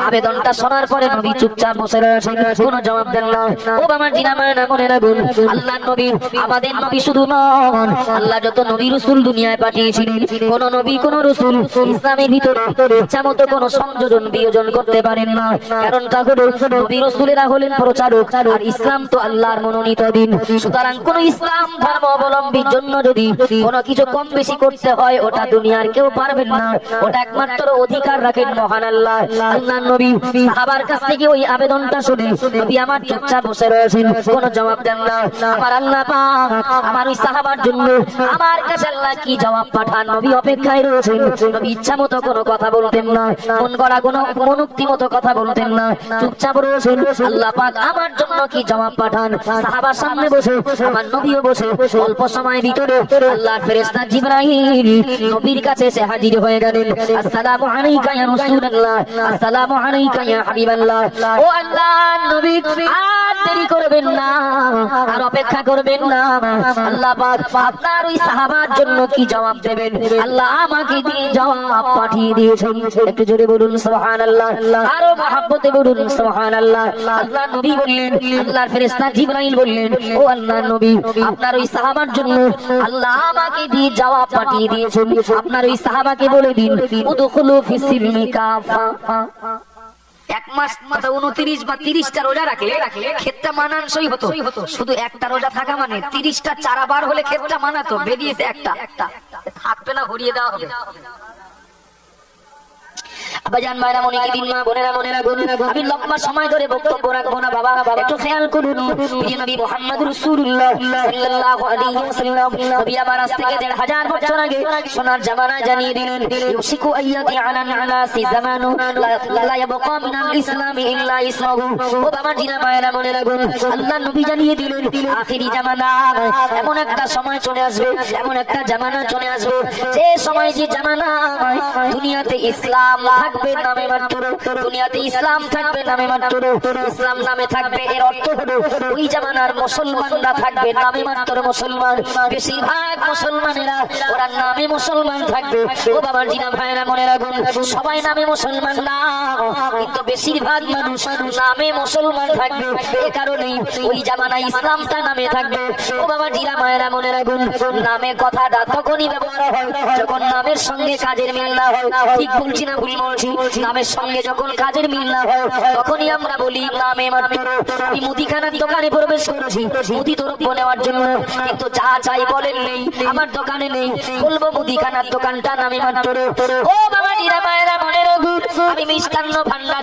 আবেদনটা শোনার পরে নবী চুপচাপ বসে রয়েছেন, কোনো জবাব দেন না। ও বাবা জিনা মায়েরা মনে রাখুন, আল্লাহর নবী আমাদের নবী শুধু নন, আল্লাহ যত নবী রাসূল দুনিয়ায় পাঠিয়েছিলেন, কোন নবী কোন রাসূল ইসলামের ভিতরে ইচ্ছামতো কোনো সংযোজন বিয়োজন করতে পারেন না। কারণটা হলো নবী রাসূলেরা হলেন প্রচারক, আর ইসলাম তো আল্লাহর মনোনীত দিন। সুতরাং কোন ইসলাম ধর্ম অবলম্বীর জন্য যদি কোনো কিছু কম বেশি করতে হয়, ওটা দুনিয়ার কেউ পারবেন না, ওটা একমাত্র অধিকার রাখেন মহান আল্লাহ। আল্লাহর নবী সাহাবার কাছ থেকে ওই আবেদনটা শুনে নবী আমার চুপচাপ বসে রয়েছেন, কোনো জবাব দেন না। আমার আল্লাহ পাক আমার ওই সাহাবার জন্য আমার কাছে আল্লাহ কি জবাব পাঠান, নবী অপেক্ষায় রয়েছেন। নবী ইচ্ছা মতো কোনো কথা বলতেন না, মন গড়া কোনো মনোক্তি মতো কথা বলতেন না, চুপচাপ রয়েছেন। আল্লাহ পাক আমার জন্য কি জবাব পাঠান। সাহাবার সামনে বসে আমার নবীও বসে, অল্প সময়ের ভিতরে আল্লাহর ফেরেশতা জিবরাইল নবীর কাছে এসে হাজির হয়ে গেলেন। আসসালামু আলাইকা ইয়া রাসূলুল্লাহ, আসসালামু আলাইকা ইয়া হাবিবাল্লাহ। ও আল্লাহর নবী আর দেরি করবেন না, আর অপেক্ষা করবেন না। আল্লাহ পাক আপনার ওই সাহাবার জন্য কি জবাব দেবেন, আল্লাহ আমাকে দিয়ে জবাব পাঠিয়ে দিয়েছেন। একটু জোরে বলুন সুবহানাল্লাহ, আরো মহব্বতে বলুন সুবহানাল্লাহ। আল্লাহর নবী বললেন, আল্লাহর ফেরেশতা জিবরাইল বললেন, ও আল্লাহর নবী আপনার ওই সাহাবার জন্য আল্লাহ আমাকে দিয়ে জবাব পাঠিয়ে দিয়েছেন। আপনার ওই সাহাবাকে বলে দিন, উদখুলু ফিস সিলমি কাফা। এক মাস 29 বা 30টা রোজা রাখলে ক্ষেতটা মানানসই হতো। শুধু একটা রোজা থাকা মানে 30টা চারাবার হলে ক্ষেতটা মানাতো, বেরিয়েছে একটা থাকবে না, হরিয়ে দেওয়া হবে। আবাজান ভাইরা মনে কি দিন মা বোনেরা মনে রাখুন, আমি লম্বা সময় ধরে বক্তব্য রাখবো না বাবা, একটু খেয়াল করুন। প্রিয় নবী মুহাম্মদ রাসূলুল্লাহ সাল্লাল্লাহু আলাইহি ওয়াসাল্লাম নবী আমার আজ থেকে 1500 বছর আগে সোনার জামানা জানিয়ে দিলেন, ইউসিকু আইয়াতি আলান আলাসি জামানু লা ইয়াবকা মিনাল ইসলামি ইল্লা ইসমাহু। ও বাবা জিনা ভাইরা মনে রাখুন, আল্লাহ নবী জানিয়ে দিলেন আখিরি জামানা এমন একটা সময় চলে আসবে, এমন একটা জামানা চলে আসবে, যে সময় যে জামানা দুনিয়াতে ইসলাম থাকবে নামে মাত্র, দুনিয়াতে ইসলাম থাকবে নামে মাত্র, ইসলাম নামে থাকবে। এর অর্থ হলো ওই জামানার মুসলমানরা থাকবে নামে মাত্র মুসলমান, বেশিরভাগ মুসলমানেরা ওরা নামে মুসলমান থাকবে। ও বাবার জিনা ভাইরা মনে রাখুন, সবাই নামে মুসলমান না, কিন্তু বেশিরভাগ মানুষ নামে মুসলমান থাকবে। এ কারণেই ওই জামানায় ইসলামটা নামে থাকবে। ও বাবা জিনা ভাইরা মনে রাখুন, নামে কথাটা তখনই ব্যবহার হয় যখন নামের সঙ্গে কাজের মিল না হয়। ঠিক বলছি না ভুল বলছি? নামের সঙ্গে যখন কাজের মিল না হয় তখনই আমরা বলি নামে মাত্র। আমি মুদিখানার দোকানে প্রবেশ করেছি মুদি দ্রব্য নেওয়ার জন্য, কিন্তু যা চাই বলেন নেই, আমার দোকানে নেই, বলবো মুদিখানার দোকানটা নামে মাত্র। ও বাবা জিনা ভাইরা মনে রাখুন, আমি মিষ্টান্ন ভান্ডার